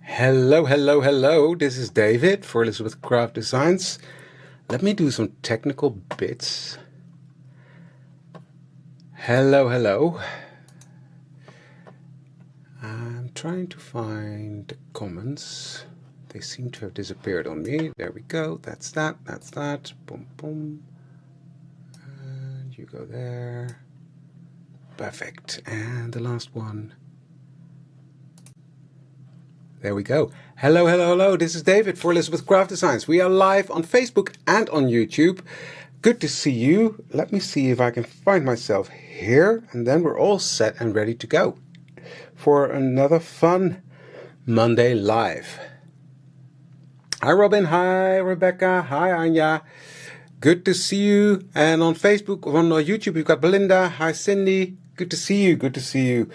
Hello, hello, hello. This is David for Elizabeth Craft Designs. Let me do some technical bits. Hello, hello. I'm trying to find the comments. They seem to have disappeared on me. There we go. That's that. That's that. Boom, boom. And you go there. Perfect. And the last one. There we go. Hello, hello, hello. This is David for Elizabeth Craft Designs. We are live on Facebook and on YouTube. Good to see you. Let me see if I can find myself here. And then we're all set and ready to go for another fun Monday live. Hi, Robin. Hi, Rebecca. Hi, Anja. Good to see you. And on Facebook, on YouTube, we've got Belinda. Hi, Cindy. Good to see you. Good to see you.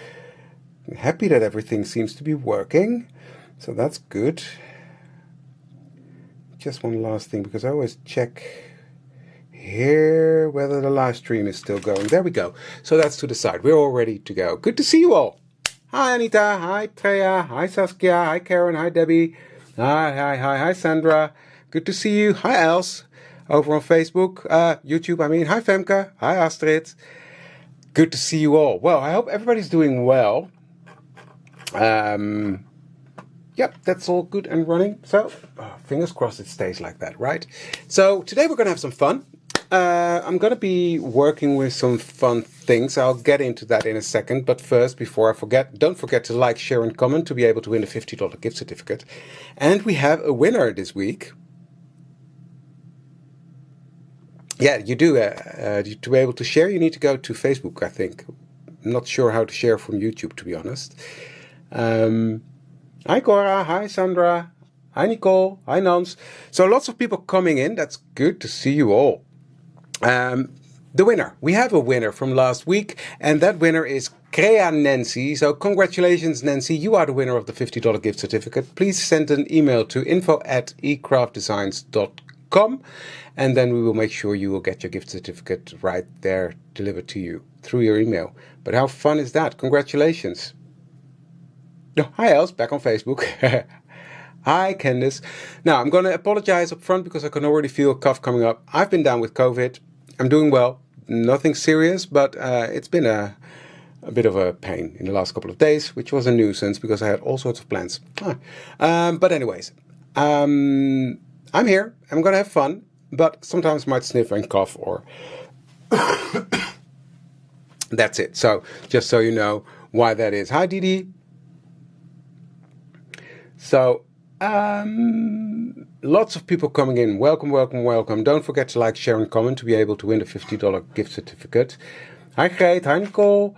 I'm happy that everything seems to be working. So that's good. Just one last thing, because I always check here whether the live stream is still going. There we go. So that's to the side. We're all ready to go. Good to see you all. Hi, Anita. Hi, Treya. Hi, Saskia. Hi, Karen. Hi, Debbie. Hi, Sandra. Good to see you. Hi, Els. Over on Facebook, YouTube, I mean. Hi, Femke. Hi, Astrid. Good to see you all. Well, I hope everybody's doing well. Yep, that's all good and running. So, fingers crossed it stays like that, right? So, today we're going to have some fun. I'm going to be working with some fun things. I'll get into that in a second. But first, before I forget, don't forget to like, share, and comment to be able to win a $50 gift certificate. And we have a winner this week. Yeah, you do. To be able to share, you need to go to Facebook, I think. I'm not sure how to share from YouTube, to be honest. Hi Cora, hi Sandra, hi Nicole, hi Nans. So lots of people coming in. That's good to see you all. The winner. We have a winner from last week, and that winner is Nancy. So congratulations, Nancy. You are the winner of the $50 gift certificate. Please send an email to info@ecraftdesigns.com, and then we will make sure you will get your gift certificate right there delivered to you through your email. But how fun is that? Congratulations. Oh, hi Els, back on Facebook. Hi Candice. Now I'm going to apologize up front because I can already feel a cough coming up. I've been down with COVID. I'm doing well. Nothing serious, but it's been a bit of a pain in the last couple of days, which was a nuisance because I had all sorts of plans. But anyways, I'm here. I'm going to have fun, but sometimes I might sniff and cough or... That's it. So just so you know why that is. Hi Didi. So, lots of people coming in. Welcome, welcome, welcome. Don't forget to like, share, and comment to be able to win the $50 gift certificate. Hi, Greet. Hi, Nicole.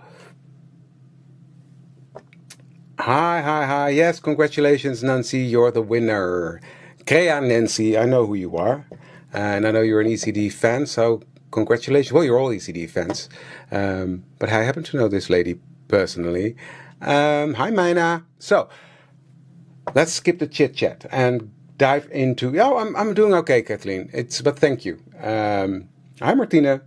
Hi. Yes, congratulations, Nancy. You're the winner. Crea Nancy, I know who you are. And I know you're an ECD fan, so congratulations. Well, you're all ECD fans. But I happen to know this lady personally. Hi, Mina. So... let's skip the chit chat and dive into. Oh, I'm doing okay, Kathleen. But thank you. Hi, Martina.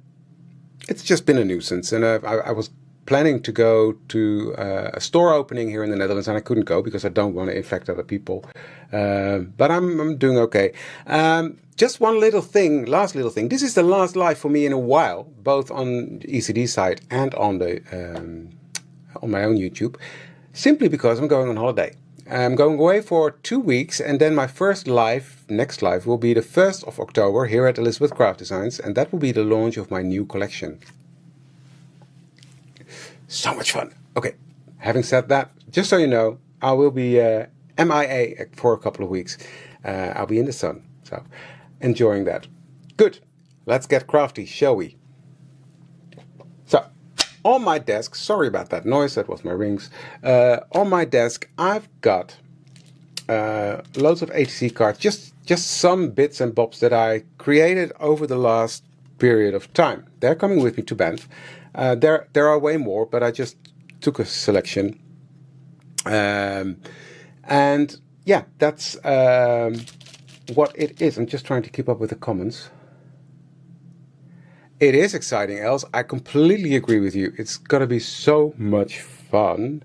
It's just been a nuisance, and I was planning to go to a store opening here in the Netherlands, and I couldn't go because I don't want to infect other people. But I'm doing okay. Just one last little thing. This is the last live for me in a while, both on the ECD side and on the on my own YouTube, simply because I'm going on holiday. I'm going away for 2 weeks, and then my next live, will be the 1st of October here at Elizabeth Craft Designs, and that will be the launch of my new collection. So much fun. Okay, having said that, just so you know, I will be MIA for a couple of weeks. I'll be in the sun, so enjoying that. Good. Let's get crafty, shall we? So, on my desk, sorry about that noise, that was my rings. On my desk, I've got loads of ATC cards, just some bits and bobs that I created over the last period of time. They're coming with me to Banff. There are way more, but I just took a selection. And yeah, that's what it is. I'm just trying to keep up with the comments. It is exciting, Els. I completely agree with you. It's going to be so much fun.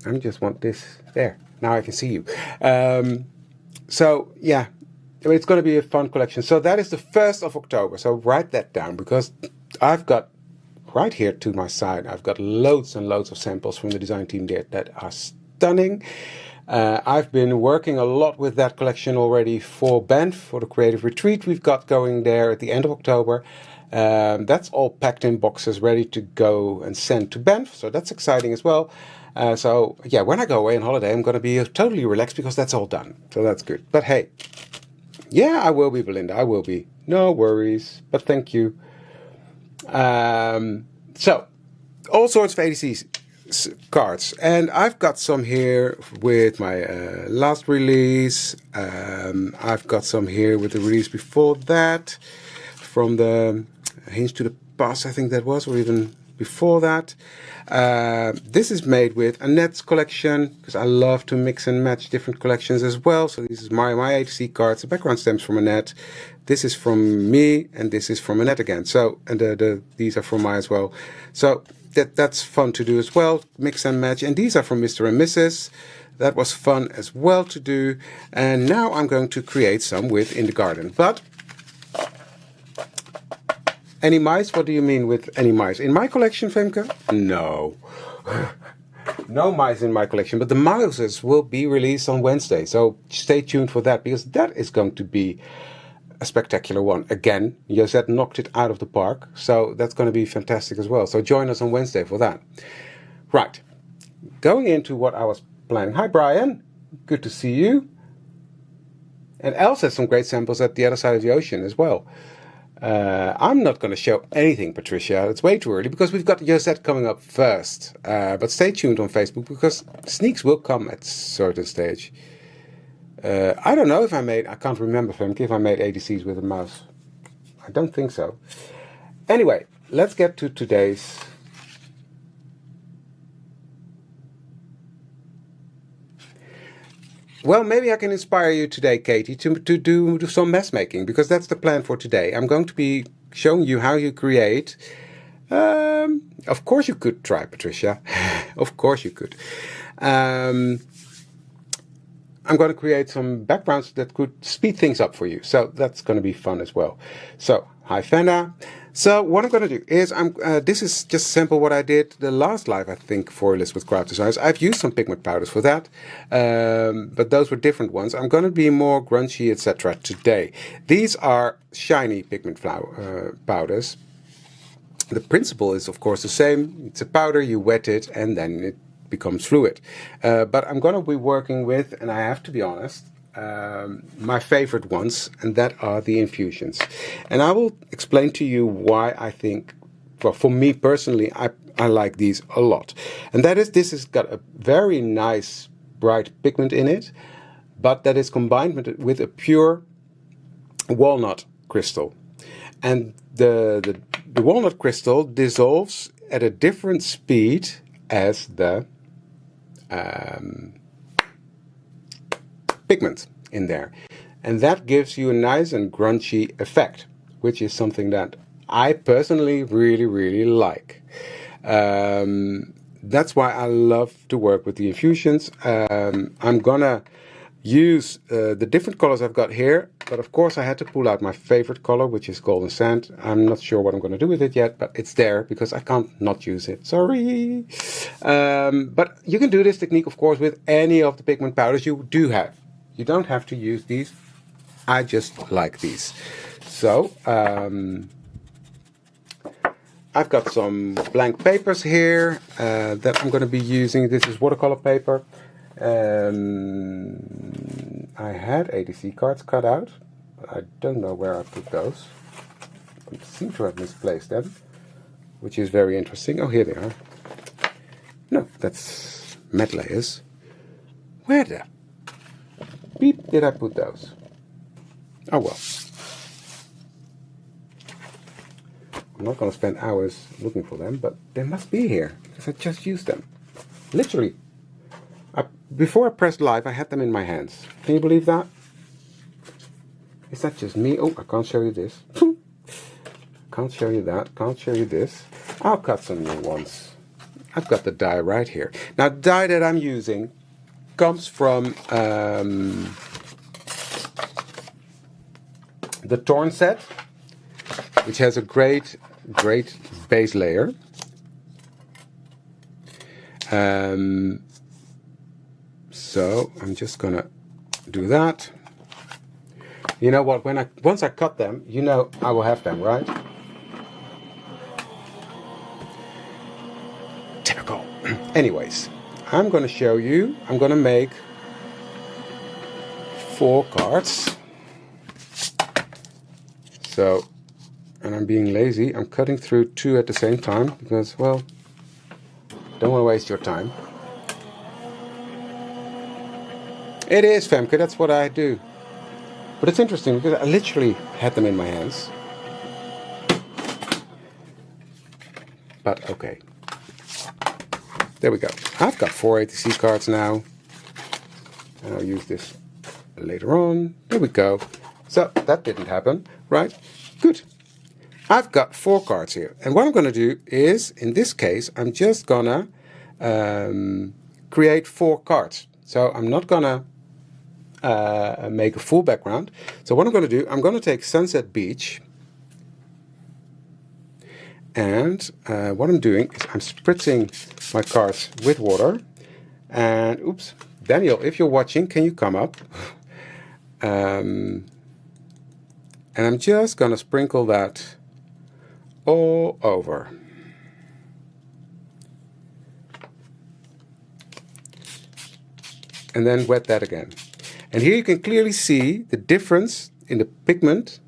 I just want this there. Now I can see you. So yeah, it's going to be a fun collection. So that is the 1st of October. So write that down, because I've got right here to my side, I've got loads and loads of samples from the design team there that are stunning. I've been working a lot with that collection already for Banff, for the creative retreat we've got going there at the end of October. That's all packed in boxes ready to go and send to Banff, so that's exciting as well. So yeah, when I go away on holiday, I'm going to be totally relaxed because that's all done. So that's good. But hey, yeah, I will be, Belinda. I will be. No worries. But thank you. So, all sorts of ATCs cards. And I've got some here with my last release. I've got some here with the release before that. From the Hinge to the Past, I think that was, or even before that. This is made with Annette's collection, because I love to mix and match different collections as well. So this is my ATC cards. The background stems from Annette. This is from me, and this is from Annette again. So, and these are from my as well. So that's fun to do as well, mix and match. And these are from Mr. and Mrs. That was fun as well to do. And now I'm going to create some with In the Garden. But any mice? What do you mean with any mice? In my collection, Femke? No. No mice in my collection, but the mouses will be released on Wednesday. So stay tuned for that, because that is going to be a spectacular one. Again, Josette knocked it out of the park, so that's going to be fantastic as well. So join us on Wednesday for that. Right. Going into what I was planning. Hi, Brian. Good to see you. And Els has some great samples at the other side of the ocean as well. I'm not going to show anything, Patricia. It's way too early, because we've got Josette coming up first. But stay tuned on Facebook, because sneaks will come at a certain stage. I don't know if I can't remember, Femke, if I made ATCs with a mouse. I don't think so. Anyway, let's get to today's. Well, maybe I can inspire you today, Katie, to do some mess making, because that's the plan for today. I'm going to be showing you how you create. Of course you could try, Patricia. Of course you could. I'm going to create some backgrounds that could speed things up for you. So that's going to be fun as well. So, hi Fenna. So what I'm going to do is, this is just simple what I did the last live, I think, for Elizabeth Craft Designs. I've used some pigment powders for that, but those were different ones. I'm going to be more grungy, etc. today. These are shiny pigment powders. The principle is, of course, the same. It's a powder, you wet it, and then it becomes fluid. But I'm going to be working with, and I have to be honest, my favorite ones, and that are the infusions. And I will explain to you why I think, well, for me personally, I like these a lot. And that is, this has got a very nice bright pigment in it, but that is combined with a pure walnut crystal. And the walnut crystal dissolves at a different speed as the pigment in there, and that gives you a nice and grungy effect, which is something that I personally really like. That's why I love to work with the infusions. I'm gonna use the different colors I've got here, but of course I had to pull out my favorite color, which is Golden Sand. I'm not sure what I'm going to do with it yet, but it's there because I can't not use it. Sorry. But you can do this technique, of course, with any of the pigment powders you do have. You don't have to use these. I just like these. So I've got some blank papers here that I'm going to be using. This is watercolor paper. I had ATC cards cut out. I don't know where I put those. I seem to have misplaced them, which is very interesting. Oh, here they are. No, that's matte layers. Where the beep did I put those? Oh well. I'm not going to spend hours looking for them, but they must be here because I just used them. Literally. Before I pressed live, I had them in my hands. Can you believe that? Is that just me? Oh, I can't show you this. Can't show you that. Can't show you this. I'll cut some new ones. I've got the die right here. Now, the die that I'm using comes from the Torn set, which has a great base layer. So I'm just gonna do that. You know what? Once I cut them, you know I will have them, right? Typical. Anyways, I'm gonna show you. I'm gonna make 4 cards. So, and I'm being lazy. I'm cutting through 2 at the same time because, well, don't want to waste your time. It is, Femke, that's what I do. But it's interesting because I literally had them in my hands. But okay. There we go. I've got 4 ATC cards now. And I'll use this later on. There we go. So that didn't happen, right? Good. I've got 4 cards here. And what I'm going to do is, in this case, I'm just going to create 4 cards. So I'm not going to make a full background. So what I'm going to do, I'm going to take Sunset Beach. And what I'm doing is I'm spritzing my cards with water. And, oops, Daniel, if you're watching, can you come up? And I'm just going to sprinkle that all over. And then wet that again. And here you can clearly see the difference in the pigment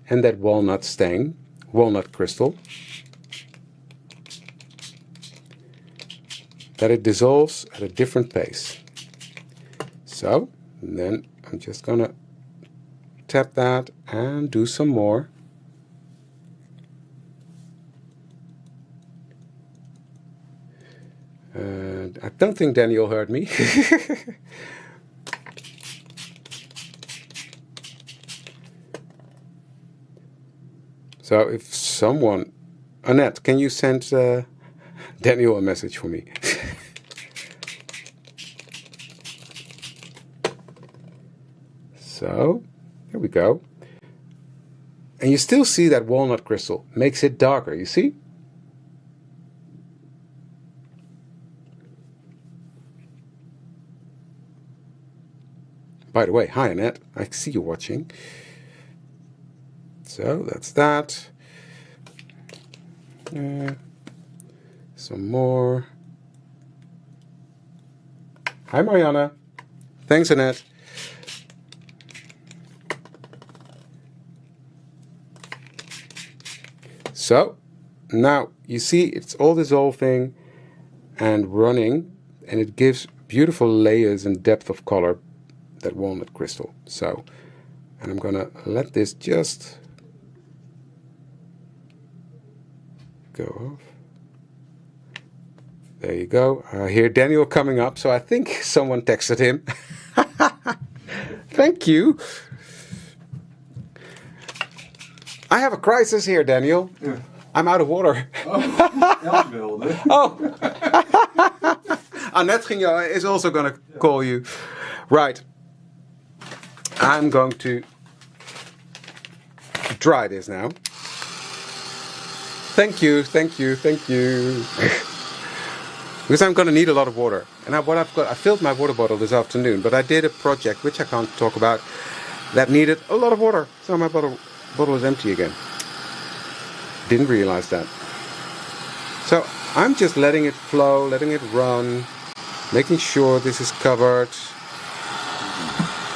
and that walnut stain, walnut crystal, that it dissolves at a different pace. So, then I'm just going to tap that and do some more. I don't think Daniel heard me. So if someone... Annette, can you send Daniel a message for me? So, there we go. And you still see that walnut crystal. Makes it darker, you see? By the way, hi Annette, I see you watching. So that's that. Some more. Hi Mariana. Thanks Annette. So now you see it's all dissolving and running, and it gives beautiful layers and depth of color, that walnut crystal. So, and I'm gonna let this just go off. There you go. I hear Daniel coming up, so I think someone texted him. Thank you. I have a crisis here, Daniel. Yeah. I'm out of water. Oh. Annette is also going to call you. Right. I'm going to dry this now. Thank you. Because I'm going to need a lot of water. And I filled my water bottle this afternoon, but I did a project, which I can't talk about, that needed a lot of water. So my bottle is empty again. Didn't realize that. So I'm just letting it flow, letting it run, making sure this is covered.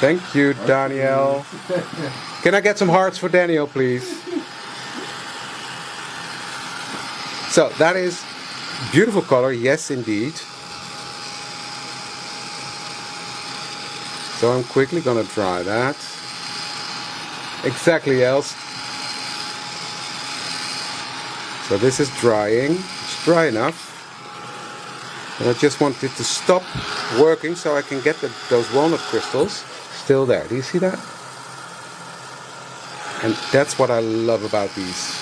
Thank you, Daniel. Can I get some hearts for Daniel, please? So that is beautiful color, yes indeed. So I'm quickly gonna dry that. Exactly, else. So this is drying. It's dry enough. And I just want it to stop working so I can get those walnut crystals still there. Do you see that? And that's what I love about these.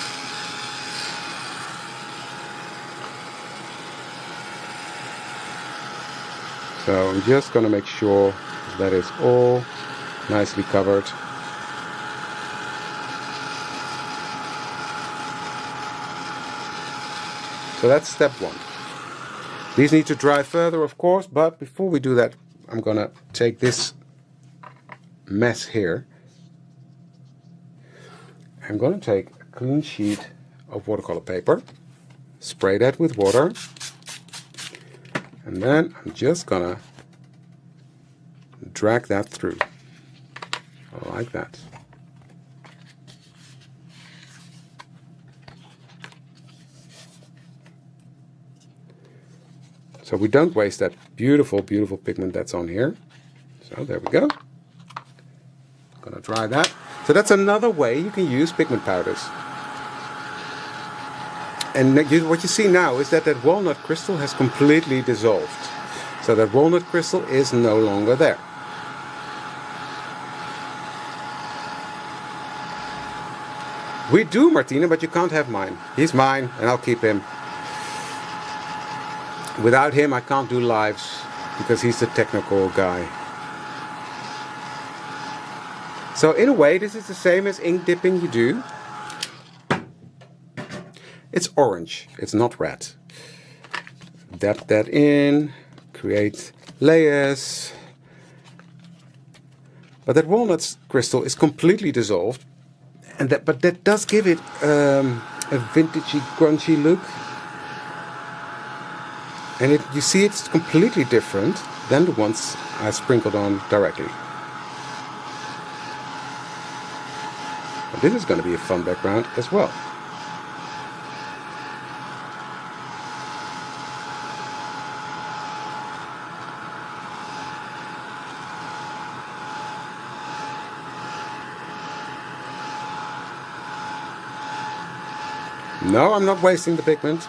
So I'm just going to make sure that it's all nicely covered. So that's step one. These need to dry further, of course, but before we do that, I'm going to take this mess here. I'm going to take a clean sheet of watercolor paper, spray that with water, and then I'm just going to drag that through, like that. So we don't waste that beautiful, beautiful pigment that's on here. So there we go. I'm going to dry that. So that's another way you can use pigment powders. And what you see now is that that walnut crystal has completely dissolved. So that walnut crystal is no longer there. We do, Martina, but you can't have mine. He's mine, and I'll keep him. Without him, I can't do lives, because he's the technical guy. So in a way, this is the same as ink dipping you do. It's orange, it's not red. Dab that in, create layers. But that walnut crystal is completely dissolved, and but that does give it a vintagey, grungy look. And you see it's completely different than the ones I sprinkled on directly. And this is going to be a fun background as well. No, I'm not wasting the pigment,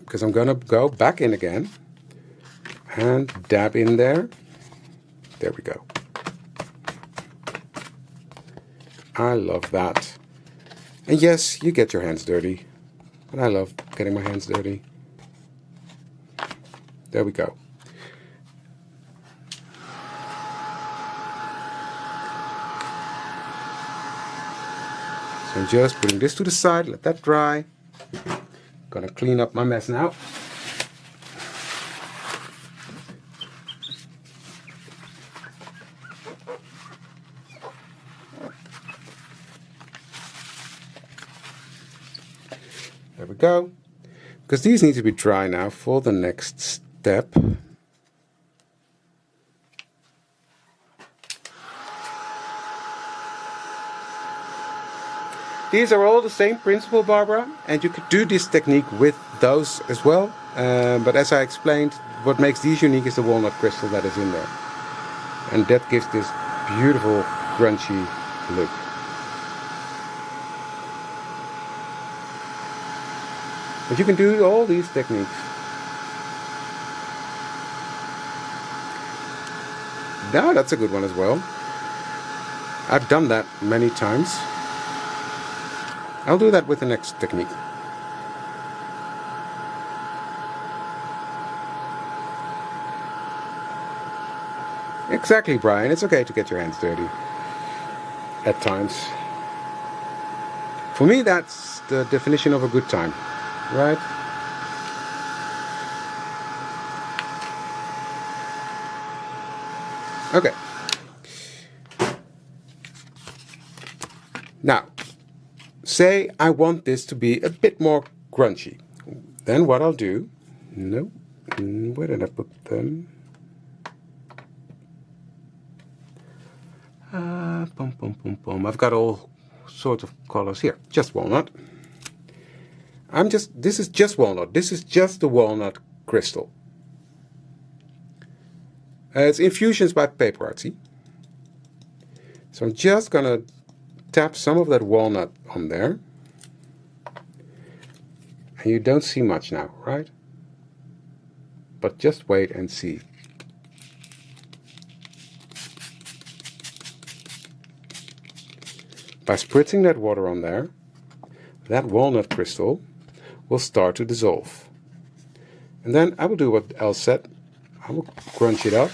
because I'm going to go back in again and dab in there. There we go. I love that. And yes, you get your hands dirty, but I love getting my hands dirty. There we go. So I'm just putting this to the side, let that dry. Gonna clean up my mess now. There we go. Because these need to be dry now for the next step. These are all the same principle, Barbara, and you could do this technique with those as well. But as I explained, what makes these unique is the walnut crystal that is in there. And that gives this beautiful, crunchy look. But you can do all these techniques. Now that's a good one as well. I've done that many times. I'll do that with the next technique. Exactly, Brian. It's okay to get your hands dirty. At times. For me, that's the definition of a good time. Right? Okay. Now, say I want this to be a bit more crunchy. Then what I'll do... No. Where did I put them? I've got all sorts of colors here. Just walnut. This is just walnut. This is just the walnut crystal. It's Infusions by Paper Artsy. So I'm just gonna tap some of that walnut on there. And you don't see much now, right? But just wait and see. By spritzing that water on there, that walnut crystal will start to dissolve. And then I will do what Elle said. I will crunch it up.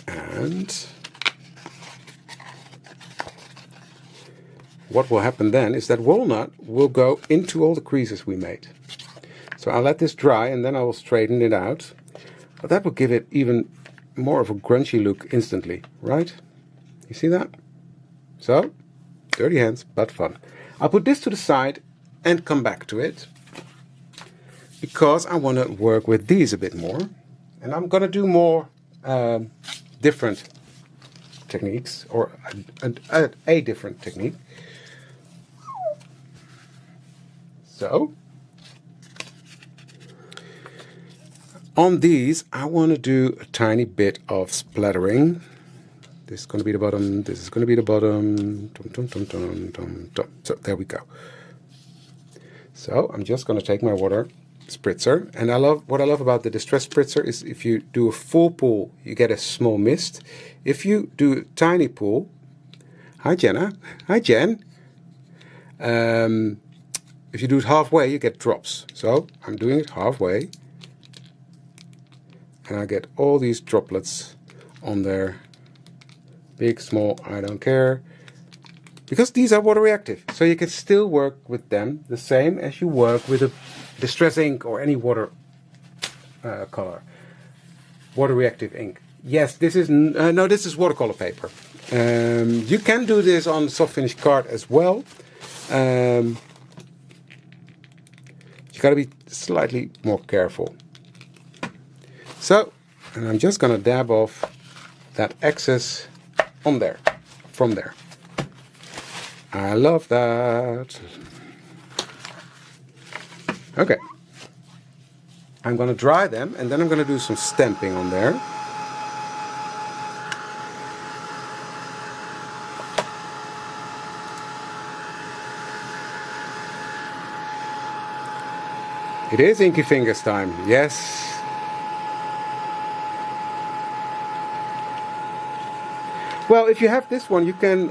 And what will happen then is that walnut will go into all the creases we made. So I'll let this dry and then I will straighten it out. But that will give it even more of a grungy look instantly, right? You see that? So, dirty hands, but fun. I'll put this to the side and come back to it, because I want to work with these a bit more. And I'm going to do more different techniques, or a different technique. So, on these, I want to do a tiny bit of splattering. This is going to be the bottom, this is going to be the bottom. Dum, dum, dum, dum, dum, dum. So there we go. So I'm just going to take my water spritzer, and what I love about the distress spritzer is if you do a full pool, you get a small mist. If you do a tiny pool, hi Jenna, hi Jen. If you do it halfway, you get drops. So I'm doing it halfway, and I get all these droplets on there. Big, small, I don't care. Because these are water reactive. So you can still work with them the same as you work with a distress ink or any water color. Water reactive ink. Yes, this is, no, this is watercolor paper. You can do this on soft finish card as well. You gotta be slightly more careful. So, and I'm just gonna dab off that excess on there, from there. I love that. Okay. I'm going to dry them, and then I'm going to do some stamping on there. It is Inky Fingers time, yes. Well, if you have this one, you can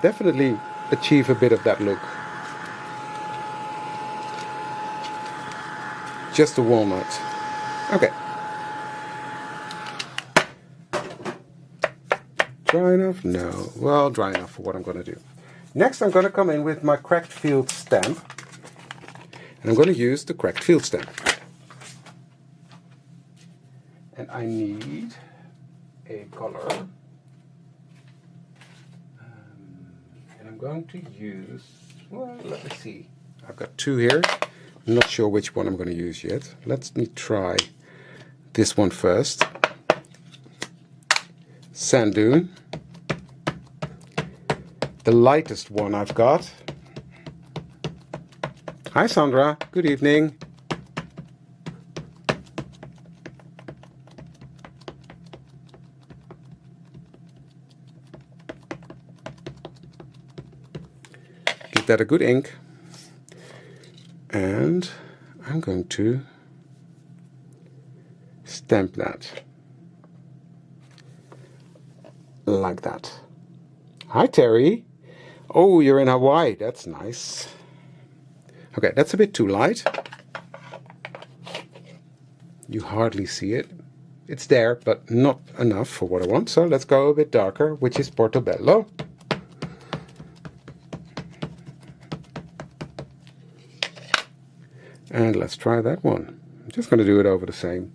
definitely achieve a bit of that look. Just a walnut. Okay. Dry enough? No. Well, dry enough for what I'm going to do. Next, I'm going to come in with my cracked field stamp. And I'm going to use the cracked field stamp. And I need a color. I'm going to use, well, let me see. I've got two here. I'm not sure which one I'm going to use yet. Let me try this one first. Sand Dune. The lightest one I've got. Hi Sandra, good evening. That a good ink, and I'm going to stamp that like that. Hi Terry. Oh, you're in Hawaii, that's nice. Okay, that's a bit too light. You hardly see it. It's there, but not enough for what I want, so let's go a bit darker, which is Portobello. And let's try that one. I'm just going to do it over the same.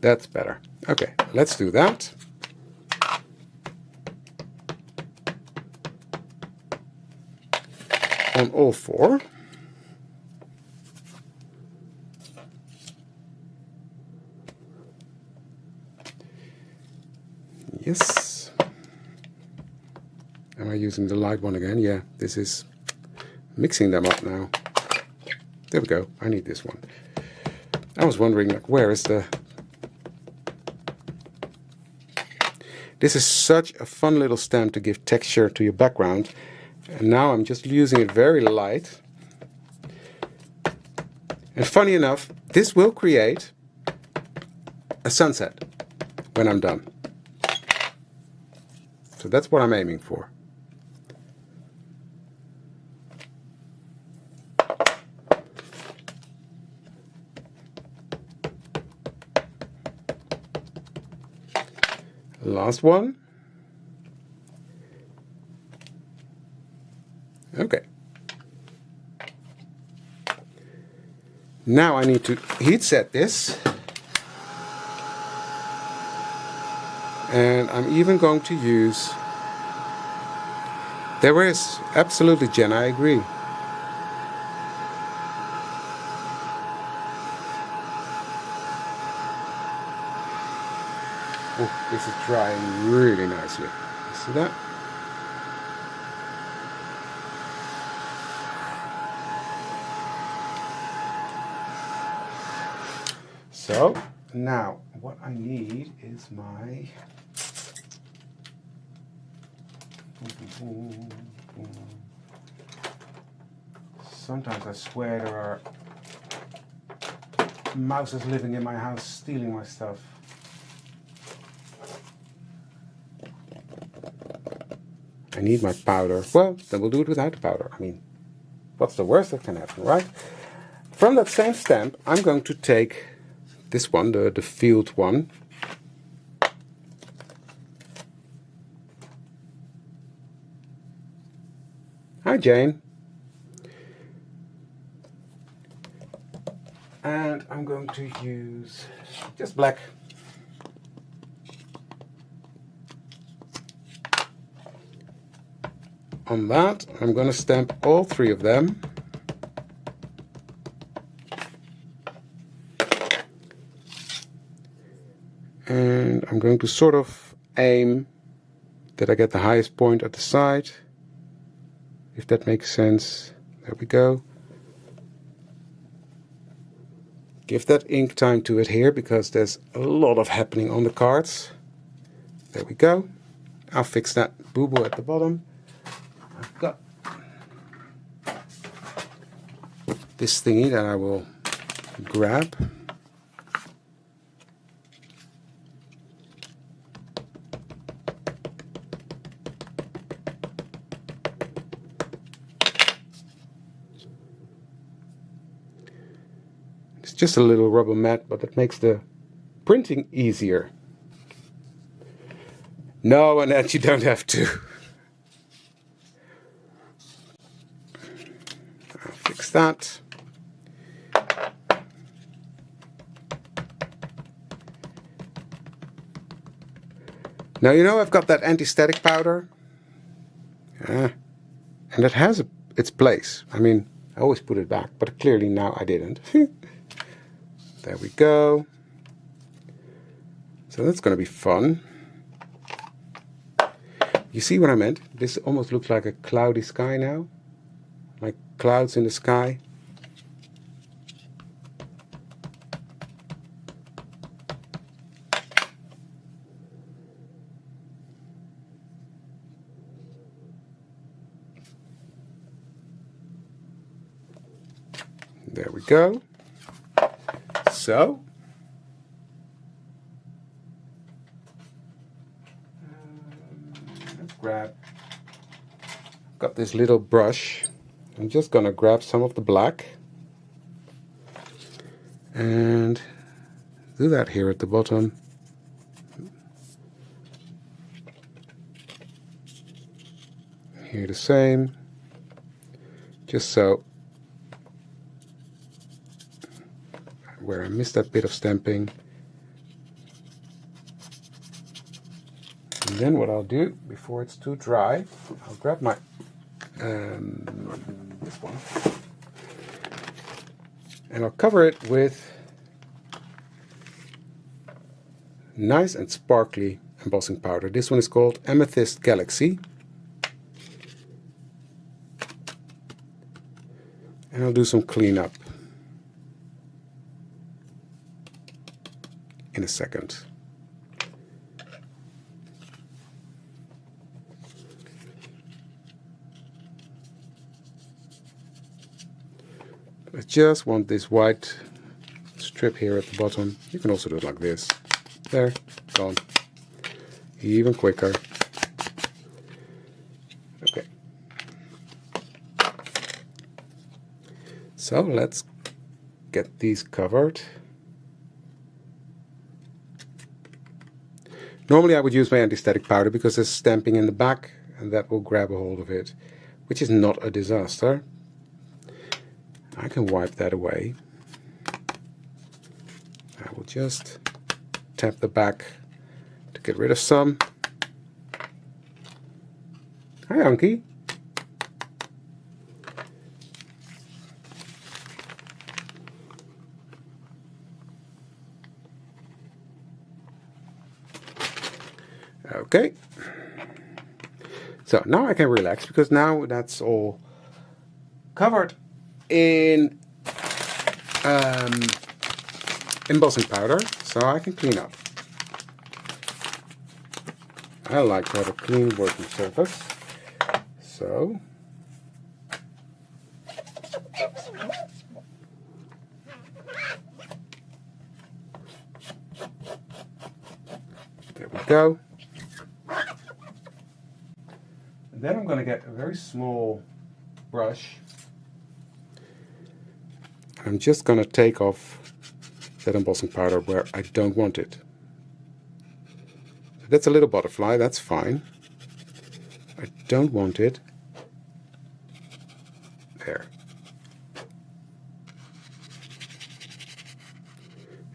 That's better. Okay, let's do that. On all four. Yes. Am I using the light one again? Yeah, this is mixing them up now. There we go. I need this one. I was wondering, like, where is the... This is such a fun little stamp to give texture to your background. And now I'm just using it very light. And funny enough, this will create a sunset when I'm done. So that's what I'm aiming for. Last one. Okay. Now I need to heat set this. And I'm even going to use... There is, absolutely, Jen, I agree. Oh, this is drying really nicely. You see that? So, now what I need is my... Sometimes I swear there are mouses living in my house stealing my stuff. I need my powder. Well, then we'll do it without the powder. I mean, what's the worst that can happen, right? From that same stamp, I'm going to take this one, the field one. Hi, Jane. And I'm going to use just black. On that, I'm going to stamp all three of them. And I'm going to sort of aim that I get the highest point at the side, if that makes sense. There we go. Give that ink time to adhere because there's a lot of happening on the cards. There we go. I'll fix that boo-boo at the bottom. I've got this thingy that I will grab. It's just a little rubber mat, but it makes the printing easier. No, Annette, you don't have to. I'll fix that. Now you know I've got that anti-static powder. And it has its place. I mean, I always put it back, but clearly now I didn't. There we go. So that's going to be fun. You see what I meant? This almost looks like a cloudy sky now. Like clouds in the sky. There we go. So, let's grab, I've got this little brush. I'm just going to grab some of the black and do that here at the bottom. Here the same, just so where I missed that bit of stamping. And then what I'll do, before it's too dry, I'll grab my this one, and I'll cover it with nice and sparkly embossing powder. This one is called Amethyst Galaxy. And I'll do some cleanup in a second. I just want this white strip here at the bottom. You can also do it like this. There, gone. Even quicker. Okay. So let's get these covered. Normally I would use my anti-static powder because there's stamping in the back and that will grab a hold of it, which is not a disaster. I can wipe that away. I will just tap the back to get rid of some. Hi, Anki. Okay. So now I can relax because now that's all covered in embossing powder, so I can clean up. I like to have a clean working surface, so there we go. And then I'm going to get a very small brush. I'm just going to take off that embossing powder where I don't want it. So that's a little butterfly, that's fine. I don't want it there.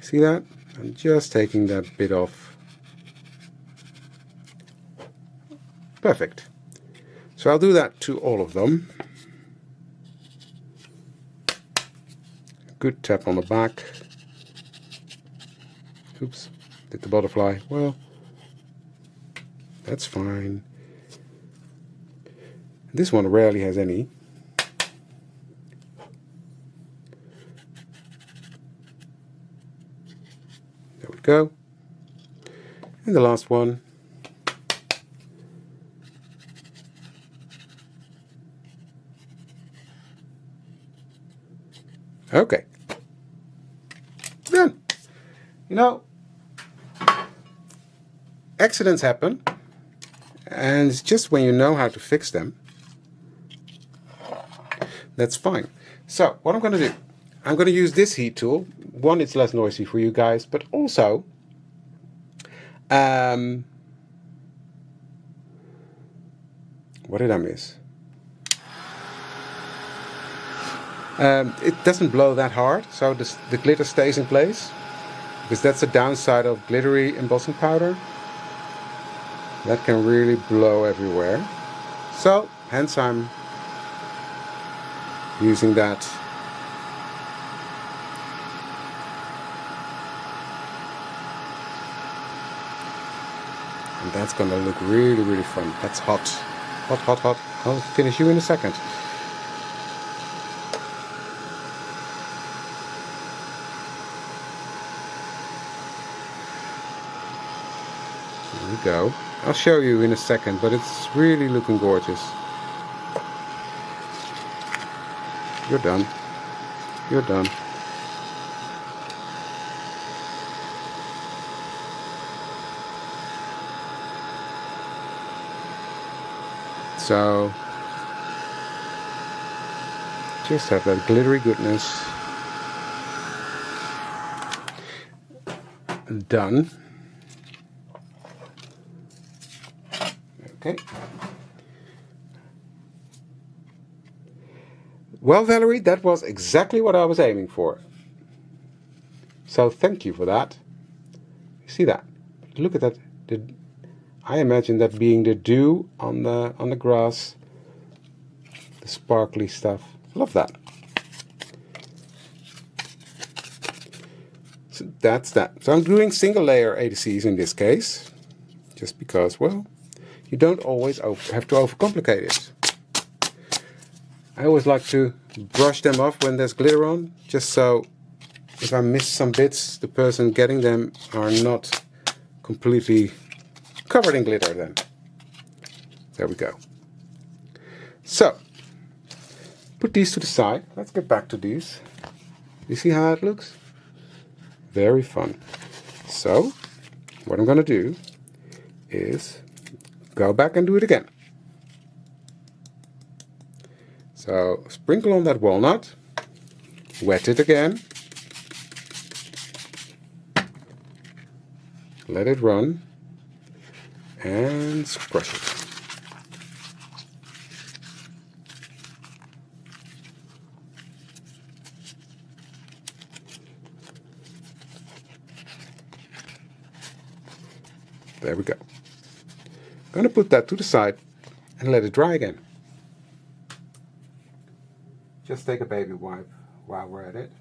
See that? I'm just taking that bit off. Perfect. So I'll do that to all of them. Good tap on the back. Oops, did the butterfly? Well, that's fine. This one rarely has any. There we go. And the last one. Okay. Then, you know, accidents happen, and it's just when you know how to fix them, that's fine. So what I'm going to do, I'm going to use this heat tool. One, it's less noisy for you guys, but also what did I miss? It doesn't blow that hard, so the glitter stays in place, because that's the downside of glittery embossing powder. That can really blow everywhere. So, hence I'm using that. And that's going to look really, really fun. That's hot. Hot, hot, hot. I'll finish you in a second. There we go. I'll show you in a second, but it's really looking gorgeous. You're done. You're done. So, just have that glittery goodness done. Okay. Well, Valerie, that was exactly what I was aiming for. So thank you for that. You see that? Look at that. I imagine that being the dew on the grass, the sparkly stuff. Love that. So that's that. So I'm doing single layer ATCs in this case, just because, well, you don't always have to overcomplicate it. I always like to brush them off when there's glitter on, just so if I miss some bits, the person getting them are not completely covered in glitter then. There we go. So, put these to the side. Let's get back to these. You see how that looks? Very fun. So, what I'm going to do is go back and do it again. So, sprinkle on that walnut, wet it again, let it run, and brush it. There we go. I'm going to put that to the side and let it dry again. Just take a baby wipe while we're at it.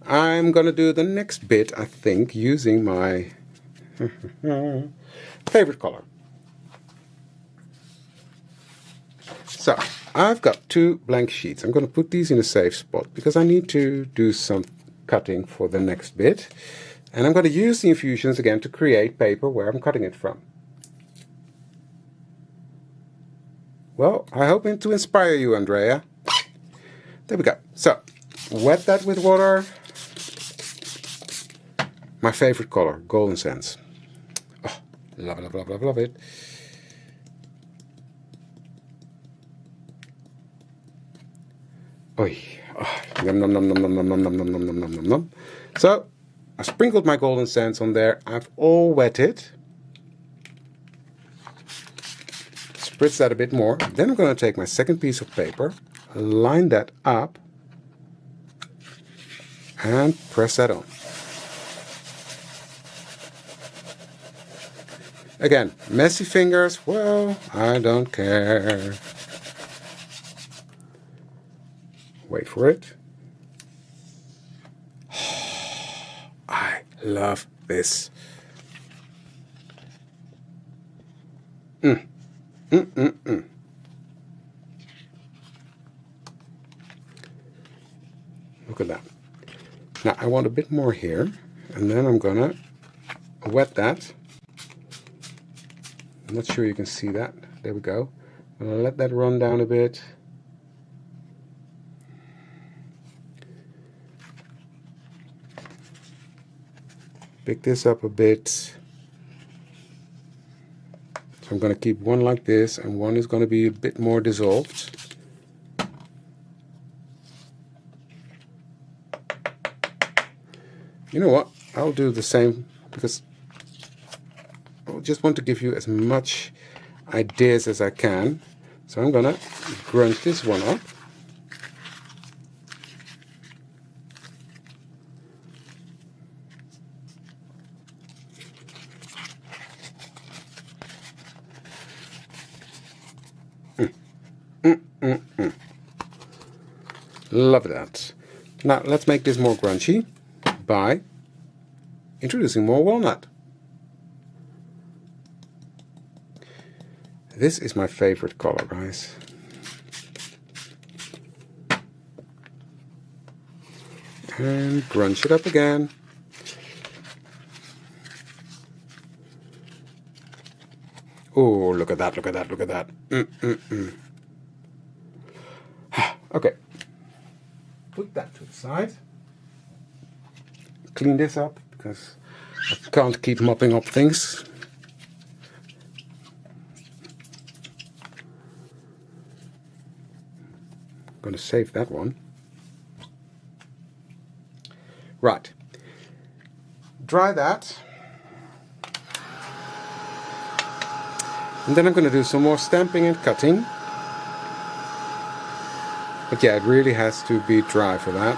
I'm going to do the next bit, I think, using my favorite color. So, I've got 2 blank sheets. I'm going to put these in a safe spot because I need to do some cutting for the next bit. And I'm going to use the infusions again to create paper where I'm cutting it from. Well, I hope to inspire you, Andrea. There we go. So, wet that with water. My favorite color, golden sands. Oh, love it, love it, love it, love it. Oy. Oh, yum, nom, nom, nom, nom, nom, nom, nom, nom, nom, nom, nom, nom. So, I sprinkled my golden sands on there. I've all wet it. Spritz that a bit more. Then I'm going to take my second piece of paper, line that up, and press that on. Again, messy fingers, well, I don't care. Wait for it. I love this. Look at that. Now I want a bit more here, and then I'm gonna wet that. I'm not sure you can see that. There we go. I'm gonna let that run down a bit. Pick this up a bit. So I'm going to keep one like this, and one is going to be a bit more dissolved. You know what? I'll do the same because I just want to give you as much ideas as I can. So I'm going to grunge this one up. Love that. Now let's make this more grungy by introducing more walnut. This is my favorite color, guys. And grunge it up again. Oh, look at that, look at that, look at that. Okay. Put that to the side. Clean this up because I can't keep mopping up things. I'm going to save that one. Right. Dry that. And then I'm going to do some more stamping and cutting. But yeah, it really has to be dry for that.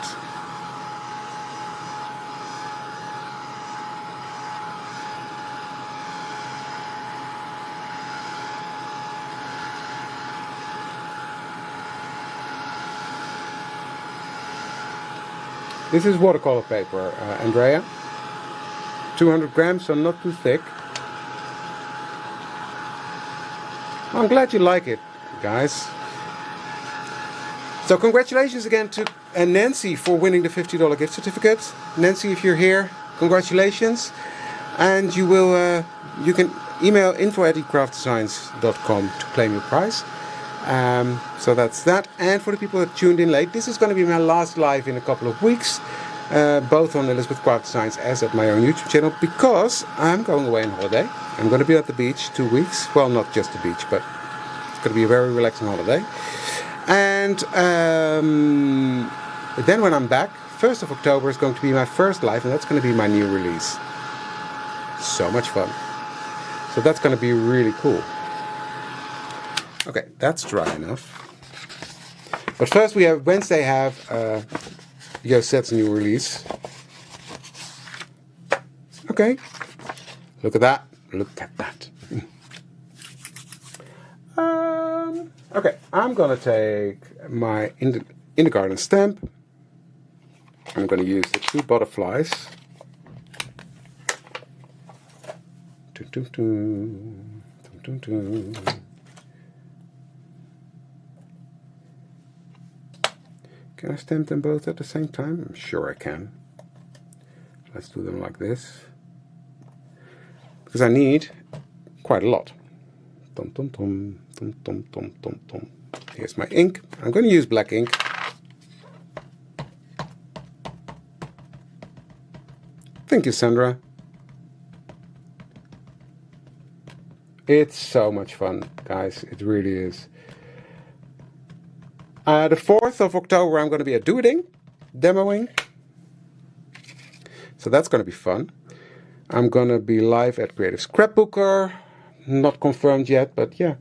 This is watercolor paper, Andrea. 200 grams, so not too thick. I'm glad you like it, guys. So congratulations again to Nancy for winning the $50 gift certificate. Nancy, if you're here, congratulations. And you can email info@ecraftdesigns.com to claim your prize. So that's that. And for the people that tuned in late, this is going to be my last live in a couple of weeks, both on Elizabeth Craft Designs as at my own YouTube channel, because I'm going away on holiday. I'm going to be at the beach 2 weeks. Well, not just the beach, but it's going to be a very relaxing holiday. And then when I'm back 1st of October is going to be my first live, and that's going to be my new release. So much fun. So that's going to be really cool. Okay, that's dry enough. But first we have Wednesday Joset's new release. Okay, look at that. Look at that. Okay, I'm gonna take my in the garden stamp. I'm gonna use the 2 butterflies. Can I stamp them both at the same time? I'm sure I can. Let's do them like this. Because I need quite a lot. Here's my ink. I'm going to use black ink. Thank you, Sandra. It's so much fun, guys. It really is. The 4th of October, I'm going to be at Devid demoing. So that's going to be fun. I'm going to be live at Creative Scrapbooker. Not confirmed yet, but yeah.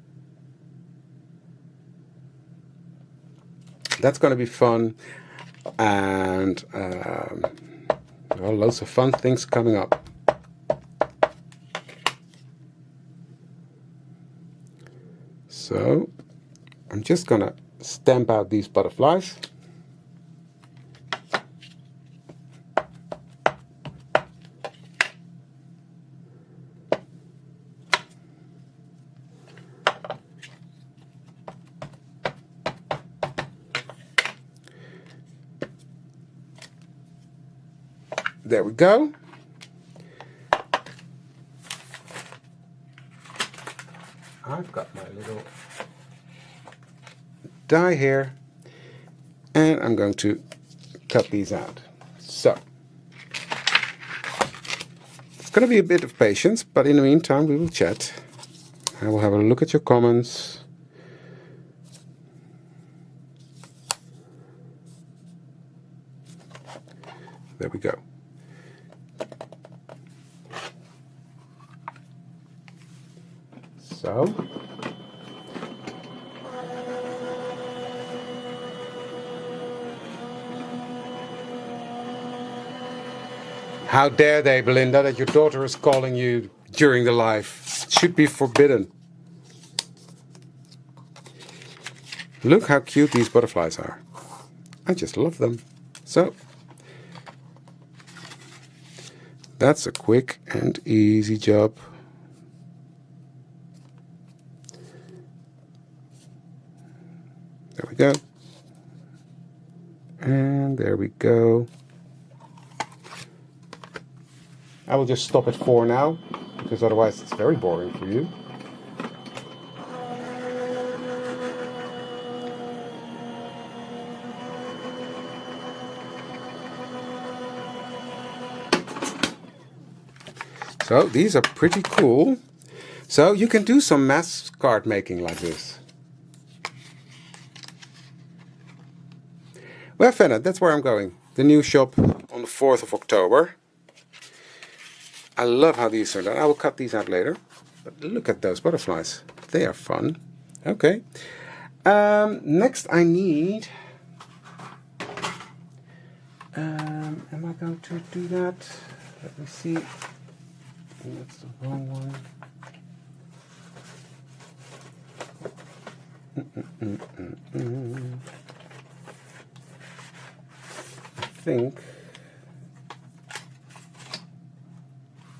That's going to be fun. And well, loads of fun things coming up. So I'm just going to stamp out these butterflies. There we go. I've got my little die here, and I'm going to cut these out. So it's going to be a bit of patience, but in the meantime we will chat. I will have a look at your comments. There we go. So how dare they, Belinda, that your daughter is calling you during the live? It should be forbidden. Look how cute these butterflies are. I just love them. So that's a quick and easy job. There we go. And there we go. I will just stop at 4 now, because otherwise it's very boring for you. So these are pretty cool. So you can do some mass card making like this. Well, Fenna, that's where I'm going. The new shop on the 4th of October. I love how these are done. I will cut these out later. But look at those butterflies. They are fun. Okay. Next I need... am I going to do that? Let me see. That's the wrong one. I think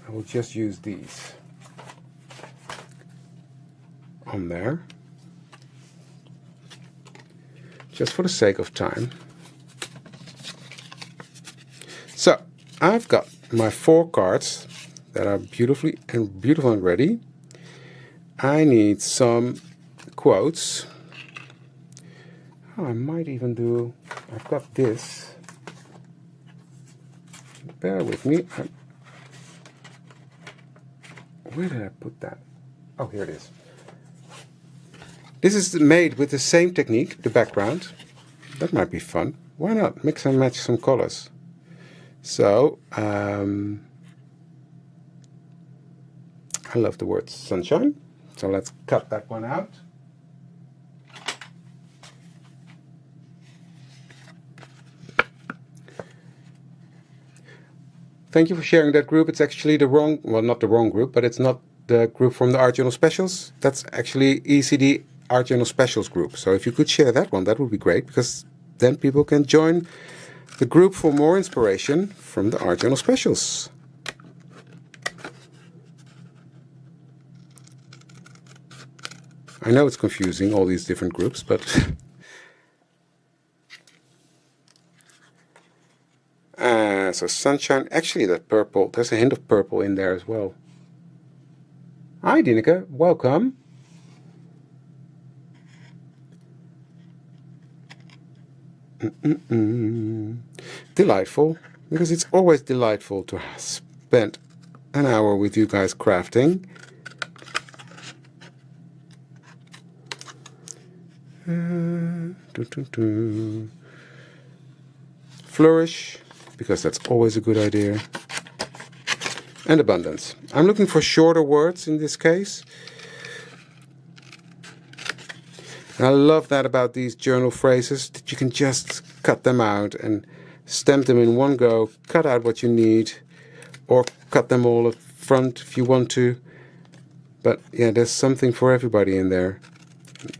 I will just use these on there, just for the sake of time. So I've got my 4 cards that are beautiful and ready. I need some quotes. Oh, I might even do, I've got this. Bear with me. Where did I put that? Oh, here it is. This is made with the same technique, the background. That might be fun. Why not? Mix and match some colors. So, I love the word sunshine. So let's cut that one out. Thank you for sharing that group. It's actually the wrong, well, not the wrong group, but it's not the group from the Art Journal Specials. That's actually ECD Art Journal Specials group. So if you could share that one, that would be great, because then people can join the group for more inspiration from the Art Journal Specials. I know it's confusing, all these different groups, but so sunshine, actually that purple, there's a hint of purple in there as well. Hi Dineke, welcome. Delightful, because it's always delightful to spend an hour with you guys crafting. Flourish, because that's always a good idea. And abundance. I'm looking for shorter words in this case. And I love that about these journal phrases, that you can just cut them out and stamp them in one go, cut out what you need, or cut them all up front if you want to. But yeah, there's something for everybody in there.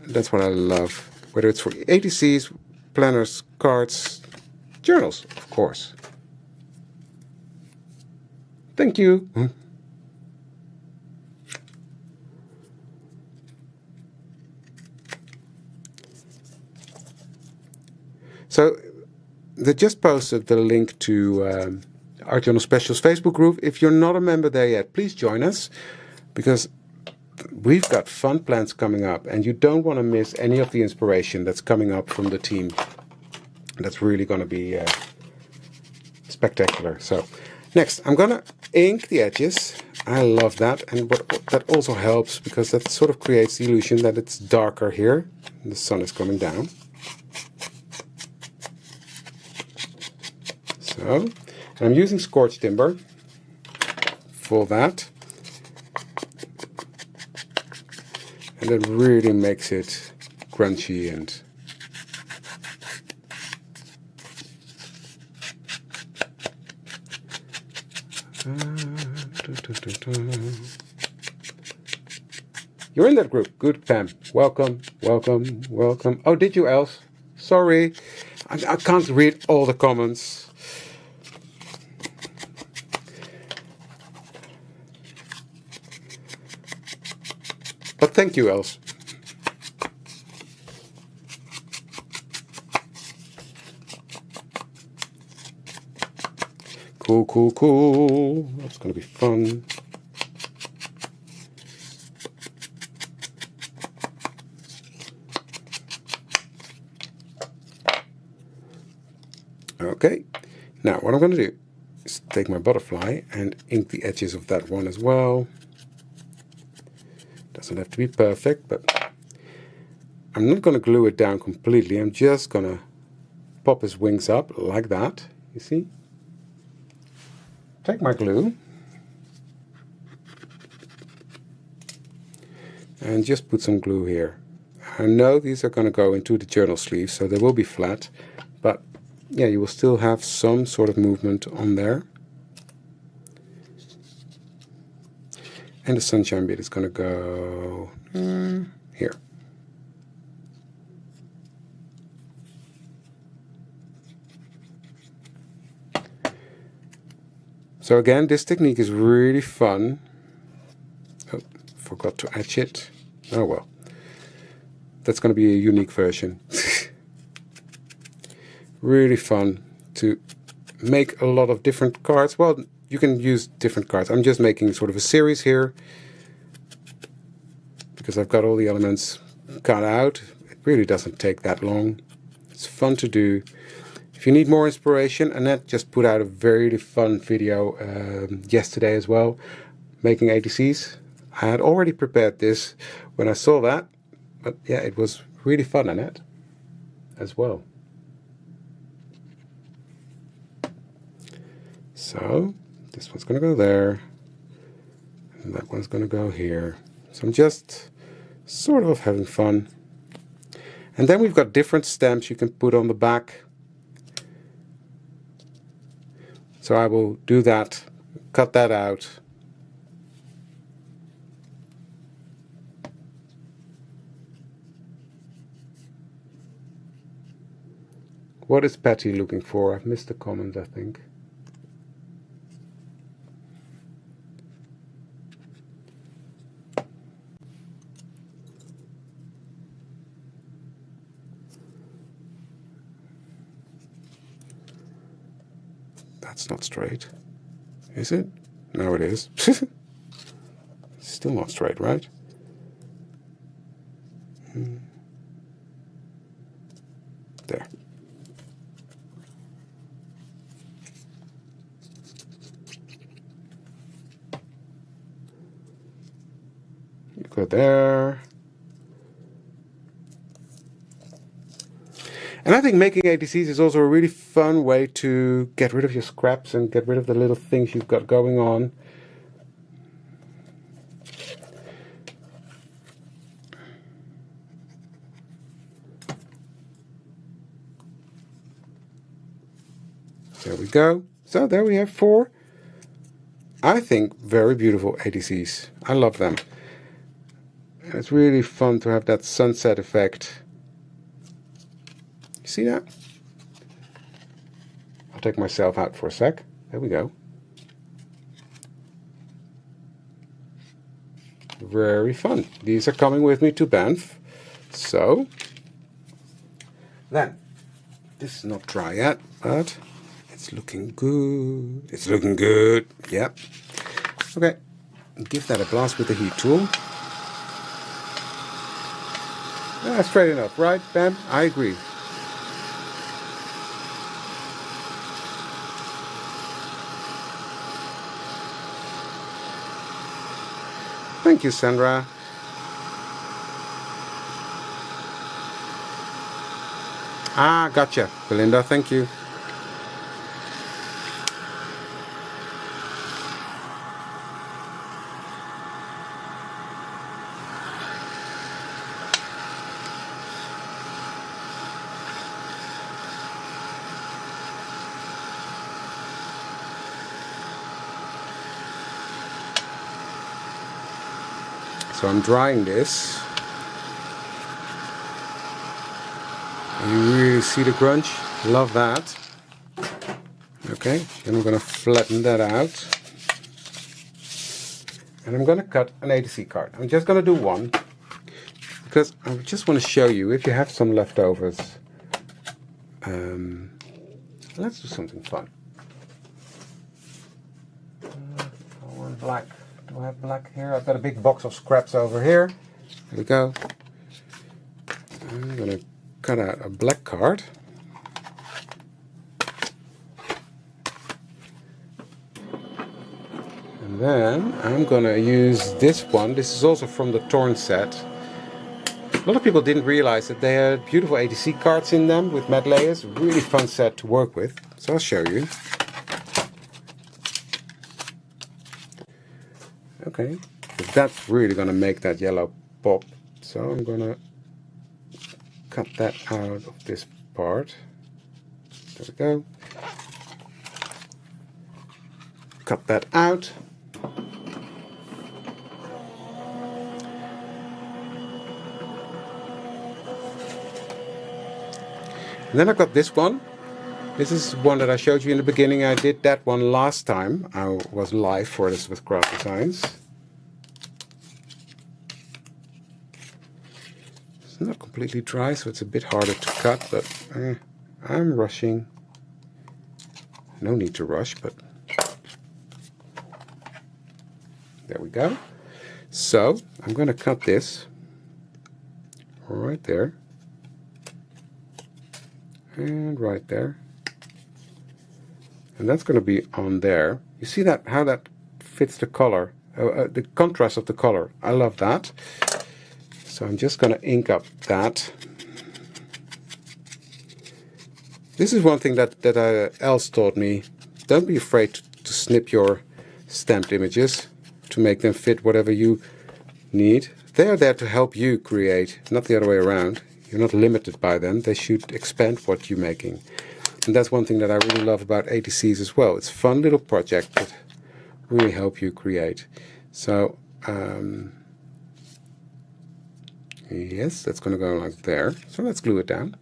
That's what I love. Whether it's for ATCs, planners, cards, journals, of course. Thank you. So they just posted the link to Art Journal Specials Facebook group. If you're not a member there yet, please join us, because we've got fun plans coming up, and you don't want to miss any of the inspiration that's coming up from the team. That's really going to be spectacular. So next, I'm going to ink the edges. I love that, and that also helps, because that sort of creates the illusion that it's darker here. The sun is coming down. So, and I'm using scorched timber for that. And it really makes it crunchy and you're in that group. Good, Pam. Welcome, welcome, welcome. Oh, did you, Els? Sorry. I can't read all the comments. But thank you, Els. Cool, cool, cool. That's going to be fun. Okay. Now, what I'm going to do is take my butterfly and ink the edges of that one as well. Doesn't have to be perfect, but I'm not going to glue it down completely. I'm just going to pop his wings up like that, you see? Take my glue and just put some glue here. I know these are going to go into the journal sleeve, so they will be flat, but yeah, you will still have some sort of movement on there. And the sunshine bit is going to go here. So again, this technique is really fun. Oh, forgot to etch it. Oh well. That's going to be a unique version. Really fun to make a lot of different cards. Well, you can use different cards. I'm just making sort of a series here, because I've got all the elements cut out. It really doesn't take that long. It's fun to do. If you need more inspiration, Annette just put out a very fun video yesterday as well, making ATCs. I had already prepared this when I saw that, but yeah, it was really fun, Annette, as well. So this one's going to go there, and that one's going to go here. So I'm just sort of having fun. And then we've got different stamps you can put on the back. So I will do that, cut that out. What is Patty looking for? I've missed a comment, I think. That's not straight. Is it? No, it is. Still not straight, right? There. You go there. And I think making ATCs is also a really fun way to get rid of your scraps and get rid of the little things you've got going on. There we go. So there we have 4, I think, very beautiful ATCs. I love them. And it's really fun to have that sunset effect. See that? I'll take myself out for a sec. There we go. Very fun. These are coming with me to Banff. So, then, this is not dry yet, but it's looking good. It's looking good. Yep. Okay. Give that a blast with the heat tool. Straight enough, right, Bam? I agree. Thank you, Sandra. Ah, gotcha. Belinda, thank you. So I'm drying this. And you really see the crunch? Love that. Okay, then I'm going to flatten that out. And I'm going to cut an ATC card. I'm just going to do one, because I just want to show you if you have some leftovers. Let's do something fun. I want black. Do I have black here? I've got a big box of scraps over here. There we go. I'm going to cut out a black card. And then I'm going to use this one. This is also from the Torn set. A lot of people didn't realize that they had beautiful ATC cards in them with matte layers. Really fun set to work with. So I'll show you. Okay, but that's really going to make that yellow pop. So I'm going to cut that out of this part. There we go. Cut that out. And then I've got this one. This is one that I showed you in the beginning. I did that one last time. I was live for this with Craft Designs. It's not completely dry, so it's a bit harder to cut, but I'm rushing. No need to rush, but there we go. So I'm going to cut this right there and right there. And that's going to be on there. You see that how that fits the color, the contrast of the color. I love that. So I'm just going to ink up that. This is one thing that Els taught me. Don't be afraid to snip your stamped images to make them fit whatever you need. They are there to help you create, not the other way around. You're not limited by them. They should expand what you're making. And that's one thing that I really love about ATCs as well. It's a fun little project that really help you create. So, yes, that's going to go like there. So let's glue it down.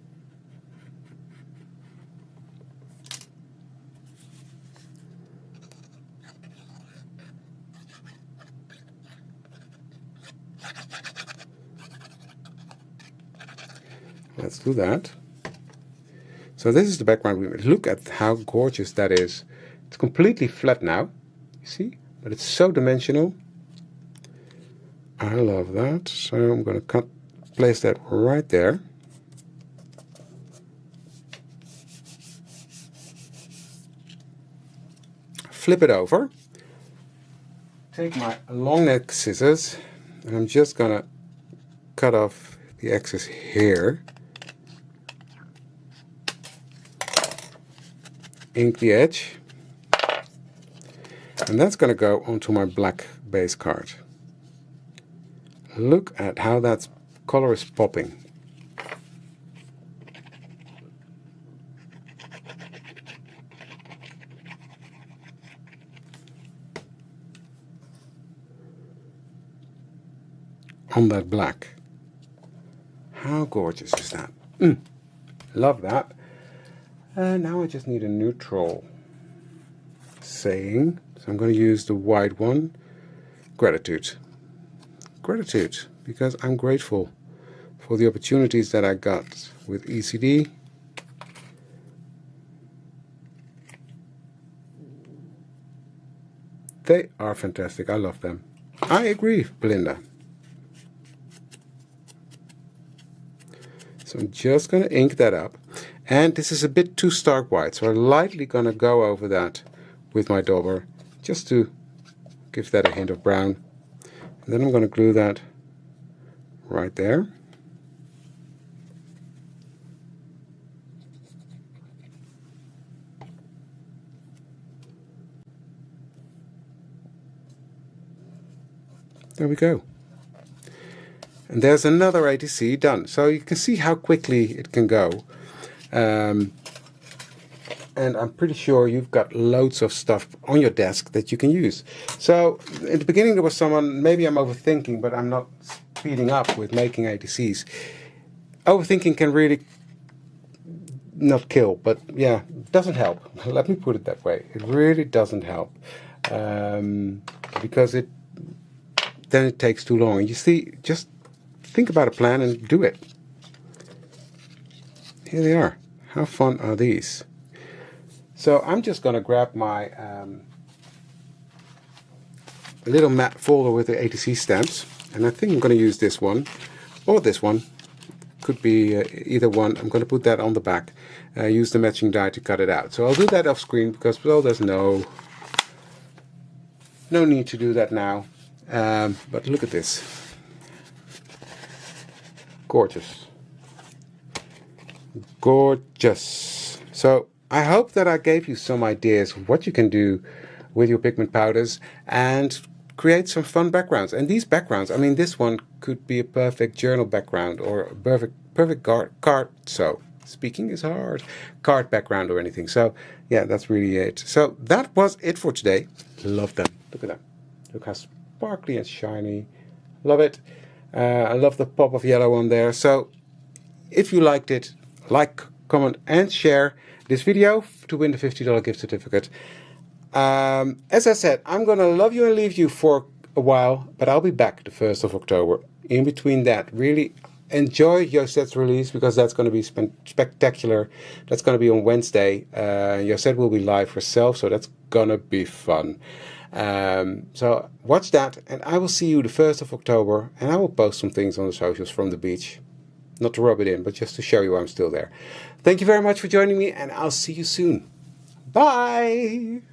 Let's do that. So this is the background we made. Look at how gorgeous that is. It's completely flat now, you see? But it's so dimensional. I love that. So I'm going to place that right there. Flip it over. Take my long neck scissors and I'm just going to cut off the excess here. Ink the edge, and that's going to go onto my black base card. Look at how that color is popping. On that black. How gorgeous is that? Love that. And now I just need a neutral saying. So I'm going to use the white one. Gratitude. Gratitude, because I'm grateful for the opportunities that I got with ECD. They are fantastic. I love them. I agree, Belinda. So I'm just going to ink that up. And this is a bit too stark white, so I'm lightly going to go over that with my dauber, just to give that a hint of brown. And then I'm going to glue that right there. There we go. And there's another ATC done. So you can see how quickly it can go. And I'm pretty sure you've got loads of stuff on your desk that you can use. So in the beginning there was someone, maybe I'm overthinking, but I'm not speeding up with making ATCs. Overthinking can really not kill, but yeah, it doesn't help. Let me put it that way. It really doesn't help. Because then it takes too long. And you see, just think about a plan and do it. Here they are. How fun are these? So I'm just going to grab my little matte folder with the ATC stamps, and I think I'm going to use this one or this one. Could be either one. I'm going to put that on the back. Use the matching die to cut it out. So I'll do that off screen because, well, there's no need to do that now. But look at this. Gorgeous. Gorgeous. So I hope that I gave you some ideas what you can do with your pigment powders and create some fun backgrounds. And these backgrounds, I mean, this one could be a perfect journal background or a perfect card. So speaking is hard. Card background or anything. So yeah, that's really it. So that was it for today. Love them. Look at them. Look how sparkly and shiny. Love it. I love the pop of yellow on there. So if you liked it, like, comment and share this video to win the $50 gift certificate. As I said, I'm going to love you and leave you for a while, but I'll be back the 1st of October. In between that, really enjoy Josette's release because that's going to be spectacular. That's going to be on Wednesday. Josette will be live herself, so that's going to be fun. So watch that, and I will see you the 1st of October, and I will post some things on the socials from the beach. Not to rub it in, but just to show you I'm still there. Thank you very much for joining me, and I'll see you soon. Bye!